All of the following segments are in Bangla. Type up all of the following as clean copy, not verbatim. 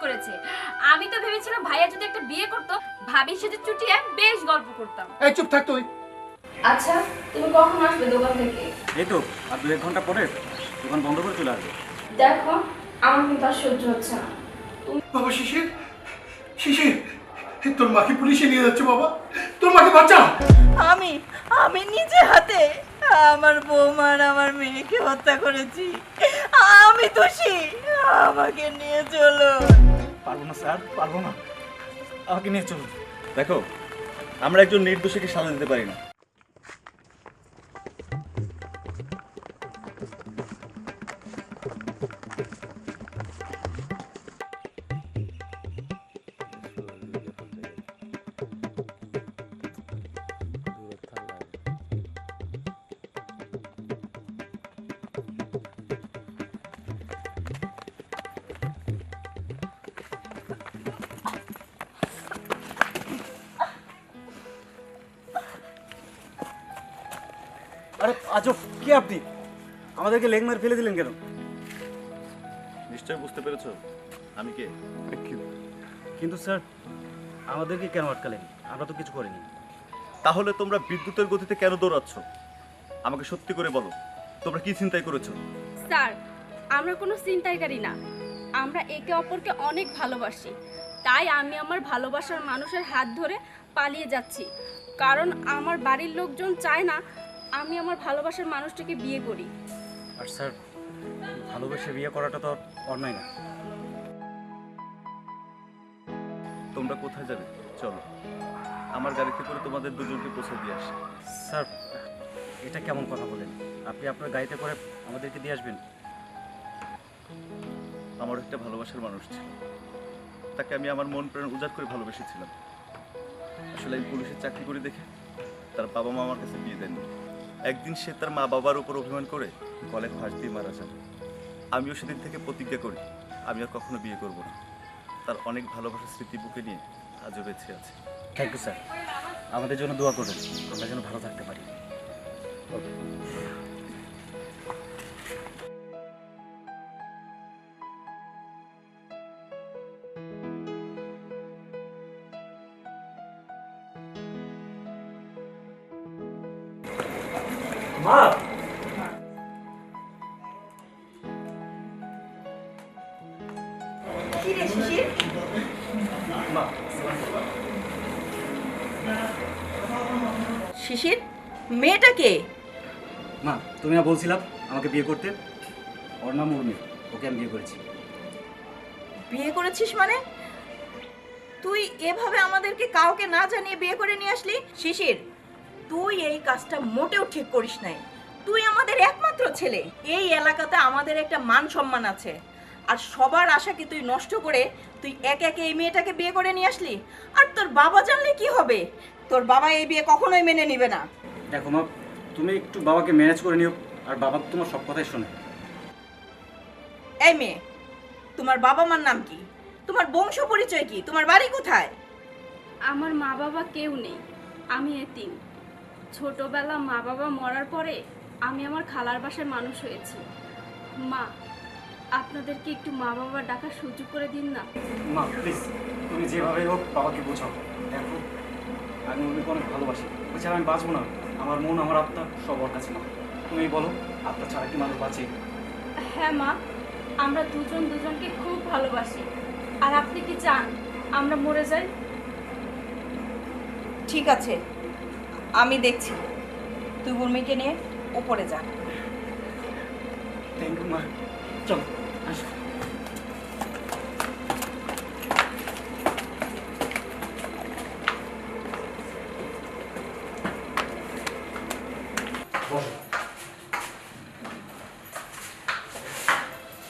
করেছে। আমি তো ভেবেছিলাম ভাইয়া যদি একটা বিয়ে করতো, ভাবির সাথে চুটিয়ে বেশ গল্প করতাম। এই চুপ থাক তুই। আচ্ছা, তুমি কখন আসবে দোকান থেকে? এই তো আর 2-1 ঘন্টা পরে দোকান বন্ধ করে চলে আসবে। দেখো, আমার কিন্তু আর সহ্য হচ্ছে না। বাবা শিশির, শিশির, তোর মাকে পুলিশে নিয়ে যাচ্ছে বাবা, তোর মাকে বাঁচা। আমি আমি নিজে হাতে আমার বৌমার আমার মেয়েকে হত্যা করেছি। আমি দোষী, আমাকে নিয়ে চলো। পারবো না স্যার, পারবো না, আমাকে নিয়ে চলুন। দেখো, আমরা একজন নির্দোষীকে সাজা দিতে পারি না। আরে আজব, কি আপনি আমাদেরকে লেগ মার ফেলে দিলেন কেন? নিশ্চয় বুঝতে পেরেছো আমি কে। কিন্তু স্যার, আমাদেরকে কেন আটকালেন? আমরা তো কিছু করিনি। তাহলে তোমরা বিদ্যুতের গতিতে কেন দৌড়াচ্ছ? আমাকে সত্যি করে বলো, তোমরা কি চিন্তাই করেছো? স্যার, আমরা কোনো চিন্তাইকারী না। আমরা একে অপরকে অনেক ভালোবাসি, তাই আমি আমার ভালোবাসার মানুষের হাত ধরে পালিয়ে যাচ্ছি। কারণ আমার বাড়ির লোকজন চায় না আমি আমার ভালোবাসার মানুষটাকে বিয়ে করি। আর স্যার, ভালোবেসে বিয়ে করাটা তো অন্যায় না। তোমরা কোথায় যাবে? চলো, আমার গাড়িতে করে তোমাদের দুজনকে পৌঁছে দিয়ে আসি। স্যার, এটা কেমন কথা বলেন? আপনি আপনার গাড়িতে করে আমাদেরকে দিয়ে আসবেন? আমার একটা ভালোবাসার মানুষ ছিল, তাকে আমি আমার মন প্রাণ উজাড় করে ভালোবেসেছিলাম। আসলে আমি পুলিশের চাকরি করি দেখে তার বাবা মা আমার কাছে বিয়ে দেননি। একদিন সে তার মা বাবার উপর অভিমান করে গলায় ফাঁস দিয়ে মারা যান। আমিও সেদিন থেকে প্রতিজ্ঞা করি আমি আর কখনো বিয়ে করব না। তার অনেক ভালোবাসার স্মৃতি বুকে নিয়ে আজও বেঁচে আছে। থ্যাংক ইউ স্যার, আমাদের জন্য দোয়া করবেন, আমরা যেন ভালো থাকতে পারি। মা, কি রে শিশির? মা, শিশির, মেয়েটা কে? মা, তুমি না বলছিলাম আমাকে বিয়ে করতে? ওর নাম উর্মি, ওকে আমি বিয়ে করেছি। বিয়ে করেছিস মানে? তুই এভাবে আমাদেরকে কাউকে না জানিয়ে বিয়ে করে নিয়ে আসলি? শিশির, তুই এই কাজটা মোটেও ঠিক করিস নাই। তুই আমাদের একমাত্র ছেলে, এই এলাকাতে আমাদের একটা মান সম্মান আছে, আর সবার আশাকে তুই নষ্ট করে তুই একে একে এই মেয়েটাকে বিয়ে করে নিয়ে আসলি। আর তোর বাবা জানলে কি হবে? তোর বাবা এই বিয়ে কখনোই মেনে নিবে না। দেখো মা, তুমি একটু বাবাকে ম্যানেজ করে নিও, আর বাবা তোমার সব কথাই শোনে। এই মেয়ে, তোমার বাবা মার নাম কি? তোমার বংশ পরিচয় কি? তোমার বাড়ি কোথায়? আমার মা বাবা কেউ নেই, আমি এতিম। ছোটবেলা মা বাবা মরার পরে আমি আমার খালার বাসায় মানুষ হয়েছি। মা, আপনাদেরকে একটু মা বাবা ডাকার সুযোগ করে দিন না। মা প্লিজ, তুমি যেভাবে হোক বাবাকে বোঝাও। দেখো, আমি উর্মিকে অনেক ভালোবাসি, এছাড়া আমি বাঁচবো না। আমার মন, আমার আত্মা সব ওর কাছে। মা, তুমি বলো, আত্মা ছাড়া কি মানুষ বাঁচে? হ্যাঁ মা, আমরা দুজন দুজনকে খুব ভালোবাসি। আর আপনি কি চান আমরা মরে যাই? ঠিক আছে, আমি দেখছি। তুই উর্মিকে নিয়ে উপরে যা। থ্যাংক ইউ মা, চলো আসো।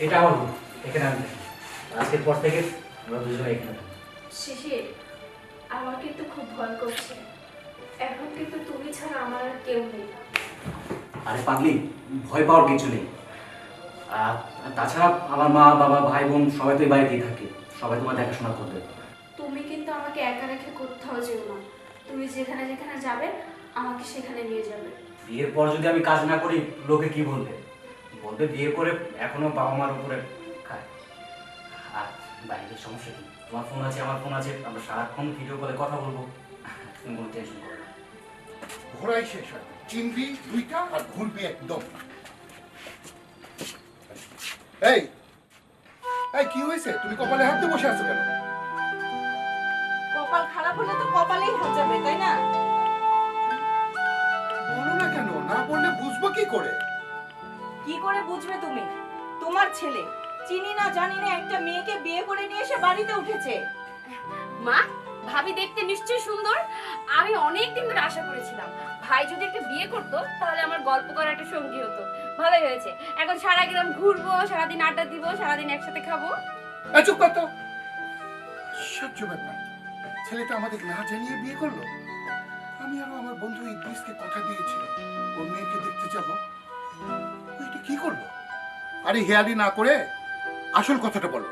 এটা আমার রুম, এখানে আমি থাকি। আজকের পর থেকে আমরা দুজনে এখানে থাকি। শিশির, আমার কিন্তু খুব ভয় করছে। এখন কিন্তু তুমি ছাড়া আমার আর কেউ নেই। আরে পাগলি, ভয় পাওয়ার কিছু নেই। আর তাছাড়া আমার মা বাবা ভাই বোন সবাই তো এই বাড়িতেই থাকে, সবাই তোমার দেখাশোনা করবে। তুমি কিন্তু আমাকে একা রেখে কোথাও যেও না। তুমি যেখানে যেখানে যাবে আমাকে সেখানে নিয়ে যাবে। বিয়ের পর যদি আমি কাজ না করি, লোকে কি বলবে? বলবে বিয়ে করে এখনো বাবা মার উপরে খায়। আর বাইরের সমস্যা কি? তোমার ফোন আছে, আমার ফোন আছে, আমরা সারাক্ষণ ভিডিও কলে কথা বলবো। তুমি কোনো টেনশন করো না। ঘোরাই শেষ হয়, চিনবি দুইটা আর ঘুরবি একদম। এই এই কি হয়েছে? তুমি কপালে হাত দিয়ে বসে আছো কেন? কপাল খারাপ হলে তো কপালেই হাত যাবে, তাই না? বলো না কেন? না বললে বুঝবো কি করে? কি করে বুঝবে তুমি? তোমার ছেলে চিনি না জানি না একটা মেয়েকে বিয়ে করে নিয়ে এসে বাড়িতে উঠেছে। মা, ভাবি দেখতে নিশ্চয়ই সুন্দর। আমি অনেক দিন ধরে আশা করেছিলাম ভাই যদি একটা বিয়ে করতো তাহলে আমার গল্প করার একটা সঙ্গী হতো। ভালোই হয়েছে, এখন সারা গ্রাম ঘুরবো, সারাদিন আড্ডা দিব, সারাদিন একসাথে খাবো। চুপ কর তো। আশ্চর্য ব্যাপার, ছেলেটা আমাদের না জানিয়ে বিয়ে করলো। আমি আরো আমার বন্ধু ইদ্রিসকে কথা দিয়েছি ওর মেয়েকে দেখতে যাব। ও এটা কি করলো? আরে হেয়ালি না করে আসল কথাটা বলো।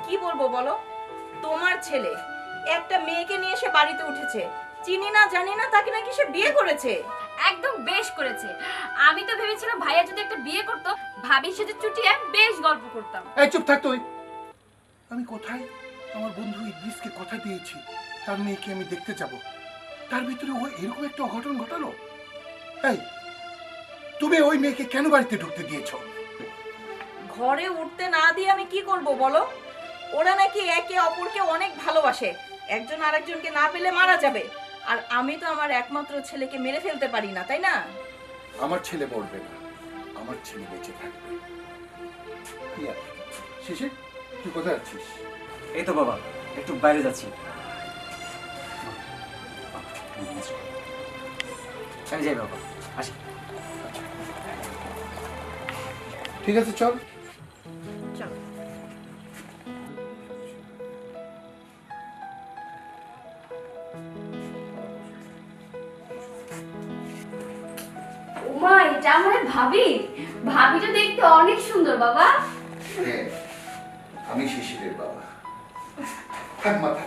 কি বলবো বলো? তোমার ছেলে একটা মেয়েকে নিয়ে এসে বাড়িতে উঠেছে, চিনি না জানি না তাকে নাকি সে বিয়ে করেছে। একদম বেশ করেছে। আমি তো ভেবেছিলাম ভাইয়া যদি একটা বিয়ে করতো ভাবির সাথে চুটিয়ে বেশ গল্প করতাম। এই চুপ থাক তুই। আমি কোথায় আমার বন্ধু ইদ্রিসকে কথা দিয়েছি তার মেয়েকে আমি দেখতে যাব, তার ভিতরে ও এরকম একটা অঘটন ঘটালো। এই তুমি ওই মেয়েকে কেন বাড়িতে ঢুকতে দিয়েছো? ঘরে উঠতে না দিয়ে আমি কি করব বলো? ওরা নাকি একে অপরকে অনেক ভালোবাসে, একজন আরেকজনকে না পেলে মারা যাবে। আর আমি তো আমার একমাত্র ছেলেকে মেরে ফেলতে পারি না, তাই না? আমার ছেলে মরবে না, আমার ছেলে বেঁচে থাকবে। কি আর শেষে তুই কোথায় আছিস? এই তো বাবা, একটু বাইরে যাচ্ছি। আমি যাই বাবা, আসি। ঠিক আছে চল। চল। ওমা, এটা আমার ভাবি। ভাবিটা দেখতে অনেক সুন্দর বাবা। হ্যাঁ, আমি শিশিরের বাবা। থাক মাথা।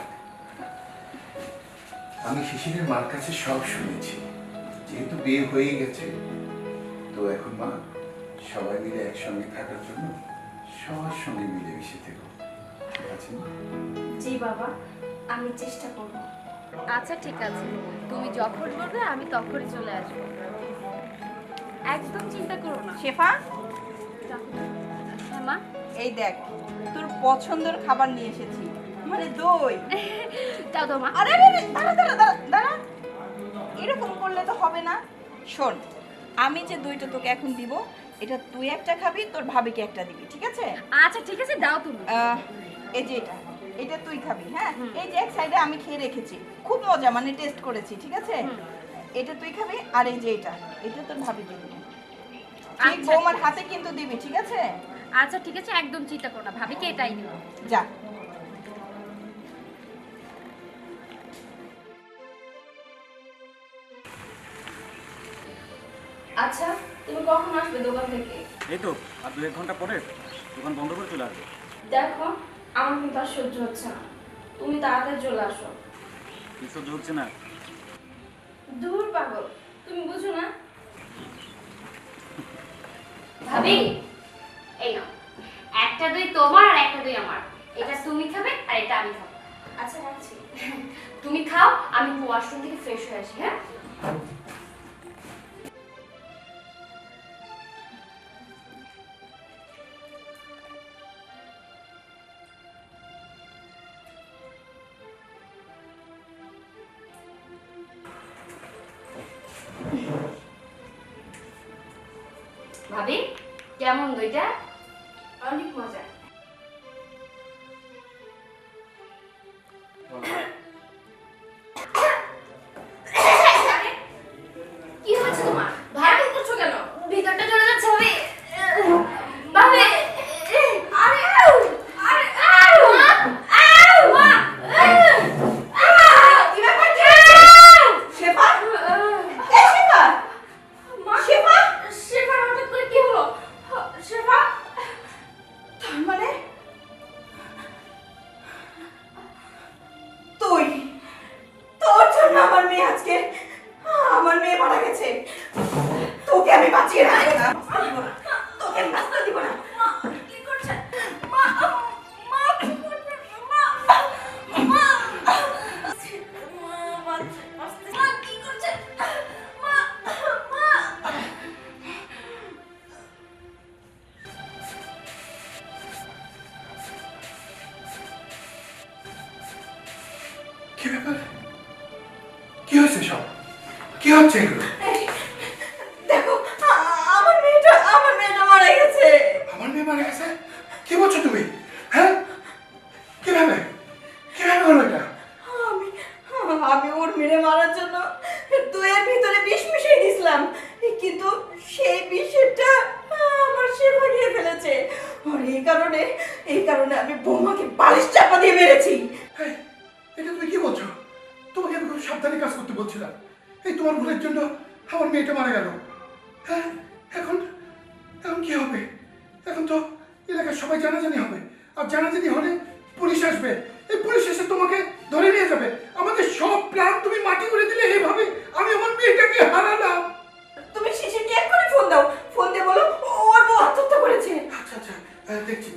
আমি শিশিরের মার কাছে সব শুনেছি। যেহেতু বিয়ে হয়ে গেছে তো এখন মা সবাই মিলে একসঙ্গে থাকার জন্য সবার সঙ্গে মিলেমিশে থেকো, ঠিক আছে মা? জি বাবা, আমি চেষ্টা করব। আচ্ছা ঠিক আছে, তুমি যখন বলবে আমি তখনই চলে আসবো। একদম চিন্তা করো না। শেফা, হ্যাঁ মা। এই দেখ তোর পছন্দের খাবার নিয়ে এসেছি, মানে দই। দাও তো মা। আরে আরে আরে, দাঁড়া দাঁড়া দাঁড়া দাঁড়া, এরকম করলে তো হবে না। শোন, আমি যে দইটা তোকে এখন দিব, এটা তুই একটা খাবি, তোর ভাবিকে একটা দিবি, ঠিক আছে? আচ্ছা ঠিক আছে, দাও তুমি। এই যে এটা এটা তুই খাবি, হ্যাঁ? এই যে এক সাইডে আমি খেয়ে রেখেছি, খুব মজা, মানে টেস্ট করেছি, ঠিক আছে? এটা তুই খাবি, আর এই যে এটা তোর ভাবিকে দিবি। ঠিক আচ্ছা, বৌমার হাতে কিন্তু দিবি, ঠিক আছে? আচ্ছা ঠিক আছে, একদম চিন্তা করো না, ভাবিকে এটাই দিব। যা। আচ্ছা, তুমি কখন আসবে দোকান থেকে? এই তো আর 2-1 ঘন্টা পরে দোকান বন্ধ করে চলে আসবে। দেখো, আমার কিন্তু আর সহ্য হচ্ছে না, তুমি তাড়াতাড়ি চলে আসো। কি সহ্য হচ্ছে না? দূর পাগল, তুমি বুঝো না। ভাবি, এই নাও, একটা দই তোমার আর একটা দই আমার। এটা তুমি খাবে আর এটা আমি খাবো। আচ্ছা রাখছি। তুমি খাও, আমি ওয়াশরুম থেকে ফ্রেশ হয়ে আসি। হ্যাঁ, ভাবি কেমন দইটা? অনেক মজা। কি হচ্ছে তোমার? ভাবি করছো কেন? ভিতরটা চলে যাচ্ছে ভাবি। ভাবি, আরে আরে মা, কি ব্যাপার, কি হচ্ছে? শেফা, এই শেফা, মা, শেফা, শেফা হঠাৎ করে কি হলো? শেফা, তার কি ব্যাপার? কি হয়েছে সব? কি হচ্ছে এগুলো? দেখো আমার মেয়েটা মারা গেছে। আমার মেয়ে মারা গেছে? কি বলছো তুমি? হ্যাঁ, কিভাবে কিভাবে হলো এটা? আমি আমি ওর মেরে মারার জন্য দইয়ের ভিতরে বিষ মিশিয়ে দিয়েছিলাম, কিন্তু সেই বিষটা আমার শেফা খেয়ে ফেলেছে। আর এই কারণে আমি বৌমাকে বালিশ চাপা দিয়ে মেরেছি। এই, এটা তুমি কি বলছো? তোমাকে আমি খুব সাবধানে কাজ করতে বলছিলাম। এই তোমার ভুলের জন্য আমার মেয়েটা মারা গেল। হ্যাঁ, এখন এখন কি হবে? এখন তো এলাকার সবাই জানাজানি হবে, আর জানাজানি হলে পুলিশ আসবে। এই পুলিশ এসে তোমাকে ধরে নিয়ে যাবে। আমাদের সব প্ল্যান তুমি মাটি করে দিলে। এইভাবে আমি আমার মেয়েটাকে হারালাম। তুমি শিশিরকে এক্ষুনি ফোন দাও, ফোন দিয়ে বলো ওর বউ আত্মহত্যা করেছে। আচ্ছা আচ্ছা, দেখছি।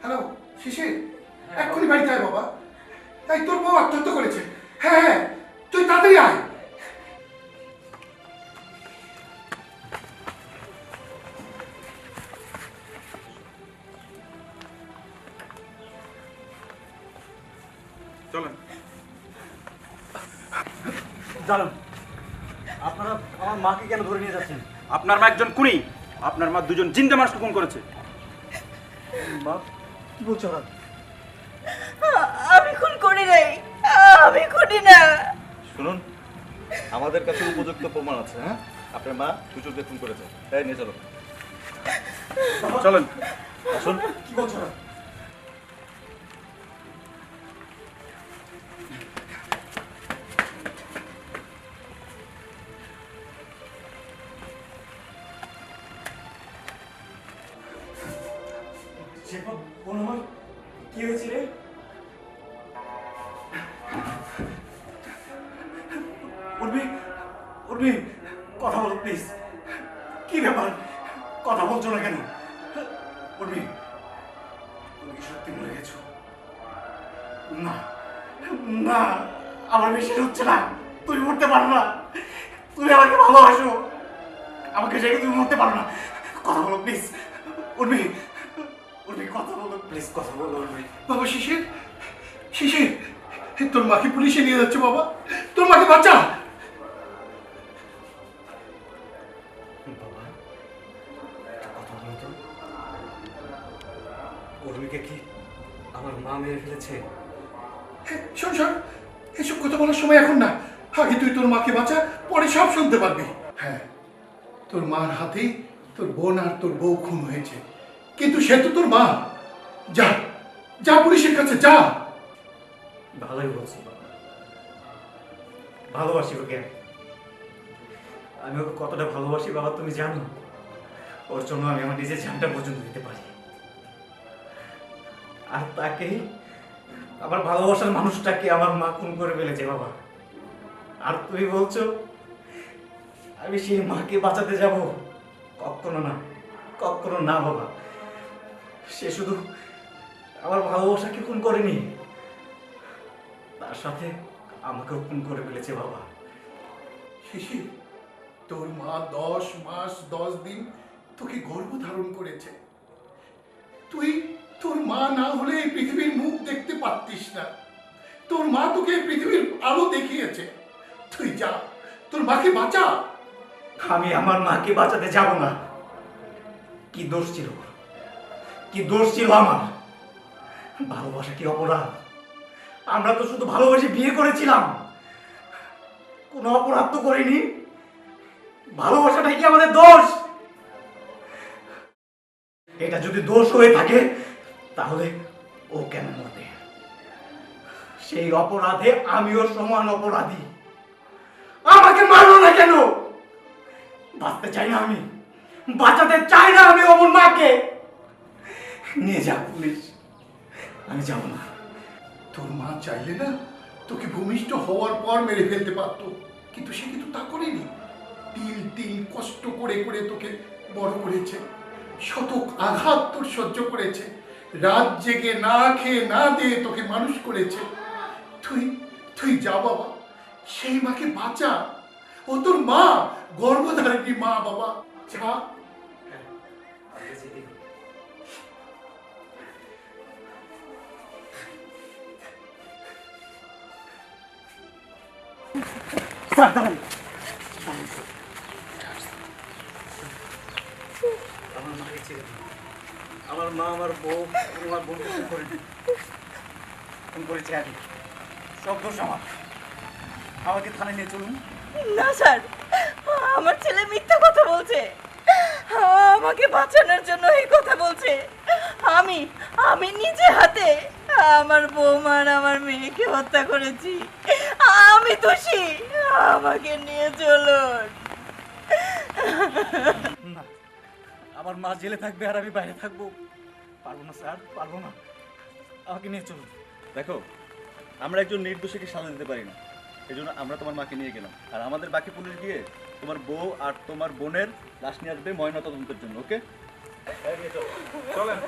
হ্যালো শিশির, এক্ষুনি বাড়িতে আয় বাবা। তাই তোর বউ আত্মহত্যা করেছে। হ্যাঁ, তুই তাড়াতাড়ি আয়। চলেন। জানেন আপনারা আমার মাকে কেন ধরে নিয়ে যাচ্ছেন? আপনার মা একজন খুনি। আপনার মা দুজন জিন্দা মানুষকে খুন করেছে। মা কি বলছো? আমি খুন করি নাই, আমি খুনি না। শুনুন, আমাদের কাছে উপযুক্ত প্রমাণ আছে। হ্যাঁ, আপনার মা দুজনকে খুন করেছে। তাই নিয়ে চলো। চলেন। আসুন। কি বলছো? কি হয়েছে রে? উর্মি, কথা বলো প্লিজ। কি ব্যাপার, কথা বলছো না কেন? উর্মি, তুমি কি সত্যি মরে গেছো? না না, আমার বিশ্বাস হচ্ছে না। তুমি মরতে পারো না। তুমি আমাকে ভালোবাসো, আমাকে রেখে তুমি মরতে পারো না। কথা বলো প্লিজ উর্মি। কথা বলো প্লিজ, কথা বলো উর্মি। বাবা শিশির, তোর মাকে পুলিশে নিয়ে যাচ্ছে বাবা। তোর মাকে বাঁচা। বাবা, কথা বলো তো। উর্মিকে কি আমার মা মেরে ফেলেছে? শোন, এসব কথা বলার সময় এখন না। আগে তুই তোর মাকে বাঁচা, পরে সব শুনতে পারবি। হ্যাঁ, তোর মার হাতেই তোর বোন আর তোর বউ খুন হয়েছে, কিন্তু সে তো তোর মা। যা পুলিশের কাছে যা। ভালোই বলছি বাবা, ভালোবাসি ওকে। আমি ওকে কতটা ভালোবাসি বাবা তুমি জানো। ওর জন্য আমি আমার নিজের জানটা পর্যন্ত দিতে পারি। আর তাকেই, আমার ভালোবাসার মানুষটাকে আমার মা খুন করে ফেলেছে বাবা। আর তুমি বলছো আমি সেই মাকে বাঁচাতে যাব? কখনো না বাবা। সে শুধু আমার ভালোবাসাকে খুন করেনি, তার সাথে আমাকেও খুন করে ফেলেছে বাবা। শিশির, তোর মা 10 মাস 10 দিন তোকে গর্ভ ধারণ করেছে। তুই তোর মা না হলে এই পৃথিবীর মুখ দেখতে পারতিস না। তোর মা তোকে এই পৃথিবীর আলো দেখিয়েছে। তুই যা, তোর মাকে বাঁচা। আমি আমার মাকে বাঁচাতে যাব না। কি দোষ ছিল আমার? ভালোবাসা কি অপরাধ? আমরা তো শুধু ভালোবাসে বিয়ে করেছিলাম, কোনো অপরাধ তো করিনি। ভালোবাসাটা কি আমাদের দোষ? এটা যদি দোষ হয়ে থাকে তাহলে ও কেন মরবে? সেই অপরাধে আমিও সমান অপরাধী। আমাকে মারো না কেন? বাঁচতে চাই না আমি, বাঁচাতে চাই না আমি অমন মাকে। নিয়ে যা পুলিশ, আমি যাব না। তোর মা চাইলে না তোকে ভূমিষ্ঠ হওয়ার পর মেরে ফেলতে পারতো, কিন্তু সে কিন্তু তা করেনি। তিল কষ্ট করে তোকে বড় করেছে। শতক আঘাত তোর সহ্য করেছে। রাত জেগে না খেয়ে না দিয়ে তোকে মানুষ করেছে। তুই যা বাবা, সেই মাকে বাঁচা। ও তোর মা, গর্ভধারিণী মা বাবা। যা। স্যার দাঁড়ান। আমার মাকে ছেড়ে দিন। আমার মা, আমার বউ, আমার বোনকে ফোন করে দিন। ফোন করেছে আমি, সব দোষ আমার। আমাকে থানায় নিয়ে চলুন। না স্যার, আমার ছেলে মিথ্যা কথা বলছে, আমাকে বাঁচানোর জন্য এই কথা বলছে। আমি আমি নিজে হাতে আমার বৌমা আর আমার মেয়েকে হত্যা করেছি, আমি দোষী, আমাকে নিয়ে চলুন। না, আমার মা জেলে থাকবে আর আমি বাইরে থাকবো। পারবো না স্যার, পারবো না। আমাকে নিয়ে চলুন। দেখো, আমরা একজন নির্দোষীকে সাজা দিতে পারি না, এই জন্য আমরা তোমার মাকে নিয়ে গেলাম। আর আমাদের বাকি পুলিশ গিয়ে তোমার বউ আর তোমার বোনের লাশ নিয়ে আসবে ময়নাতদন্তের জন্য। ওকে, চলেন।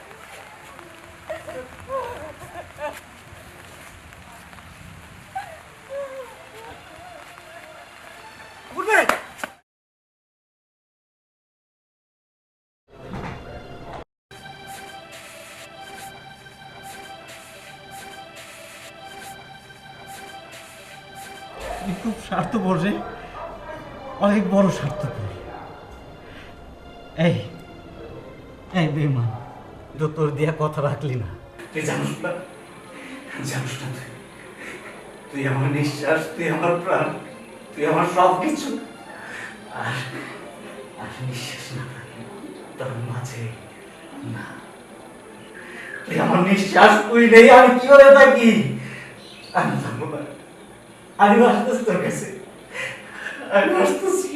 উঠবে। তুই খুব স্বার্থপর রে, অনেক বড় স্বার্থপর। এই এই বেমান, তো তোর দিয়া কথা রাখলি না। তুই জানিস না, জানিস না তুই আমার নিঃশ্বাস, তুই আমার প্রাণ, তুই আমার সব কিছু। আর আর নিঃশ্বাস না থাকলে তোর মাঝে না, তুই আমার নিঃশ্বাস, তুই নেই, আমি কি করে থাকি? আমি থাকবো না, আমি আসতেছি তোর কাছে, আমি আসতেছি।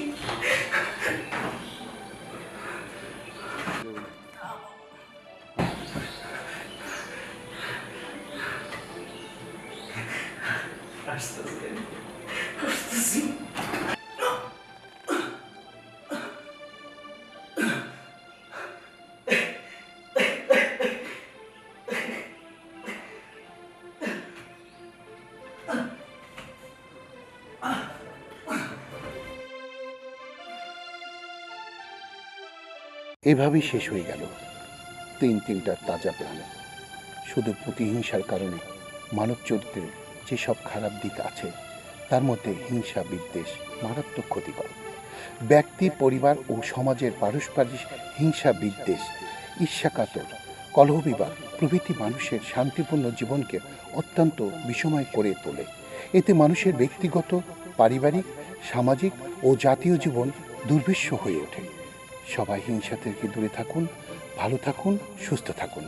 আসতেছি, আসতেছি। এভাবেই শেষ হয়ে গেল তিনটা তাজা প্রাণ। শুধু প্রতিহিংসার কারণে মানব চরিত্রের যেসব খারাপ দিক আছে তার মধ্যে হিংসা বিদ্বেষ মারাত্মক ক্ষতিকর। ব্যক্তি, পরিবার ও সমাজের পারস্পরিক হিংসা বিদ্বেষ, ঈর্ষাকাতর, কলহবিবাদ প্রভৃতি মানুষের শান্তিপূর্ণ জীবনকে অত্যন্ত বিষময় করে তোলে। এতে মানুষের ব্যক্তিগত, পারিবারিক, সামাজিক ও জাতীয় জীবন দুর্বিষহ হয়ে ওঠে। সবাই হিংসা থেকে দূরে থাকুন, ভালো থাকুন, সুস্থ থাকুন।